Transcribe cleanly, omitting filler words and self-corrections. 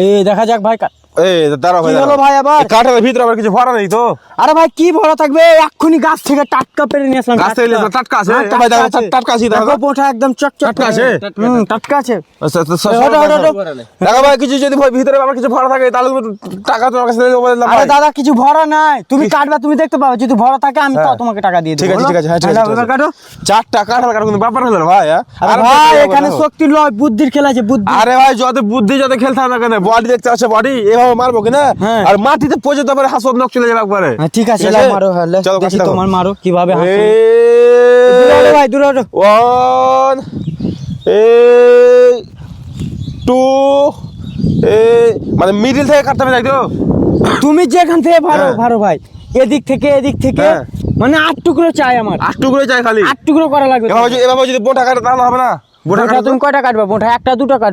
এই দেখা যাক ভাই। এই দাঁড়াও ভাই, কি হলো ভাই আবার? কাঠের ভিতরে আবার কিছু ভরা নেই তো? আরে ভাই কি ভরা থাকবে, এক্ষুনি গাছ থেকে টাটকা পেরে নিয়ে আসলাম। গাছ থেকে নিয়ে আসলাম, টাটকা আছে? হ্যাঁ, ভাই দেখো, আছে। টাটকা আছে, দেখো। দেখো পোঁঠা একদম চকচক টাটকা আছে? টাটকা আছে। আচ্ছা, আচ্ছা, হটো, হটো, হটো। দেখো ভাই, কিছু যদি ভিতরে আবার কিছু ভরা থাকে তাহলে তুমি টাকা তোমার কাছে দিয়ে দেবো। আরে দাদা কিছু ভরা নাই, তুমি কাটবা, তুমি দেখতে পাবে। যদি ভরা থাকে আমি তো তোমাকে টাকা দিয়ে দেবো। ঠিক আছে, ঠিক আছে, হ্যাঁ, ঠিক আছে, ঠিক আছে। কাটো। 4 টাকা কাটার কিন্তু ব্যাপার হলো না ভাই। আরে ভাই এখানে শক্তির লয়, বুদ্ধির খেলা আছে, বুদ্ধি। আরে ভাই যত বুদ্ধি যত খেলতে হবে না কেন, বডি দেখতে পাচ্ছ, বডি এভাবে মারবো কিনা? হ্যাঁ। আর মাটিতে পচে তো আবার হাসপাতাল নক চলে যাবে একবারে। হ্যাঁ, ঠিক আছে, লাও মারো। হ্যাঁ, চলো, দেখি কাছে তোমার মারো কিভাবে হাসো। এই দূরে হটো ভাই, দূরে হটো। 1 2 মানে মিডিল থেকে কাটতে হবে তাই তো? তুমি যেখান থেকে ভারো হ্যাঁ। ভারো ভাই, এদিক থেকে এদিক থেকে, হ্যাঁ। মানে 8 টুকরো চাই আমার। 8 টুকরো চাই খালি? 8 টুকরো করা লাগবে। এভাবে যদি বোটা কাটে তাহলে হবে না? বোঁটা তুমি কয়টা কাটবা? বোঁটা একটা দুটো কাটবা।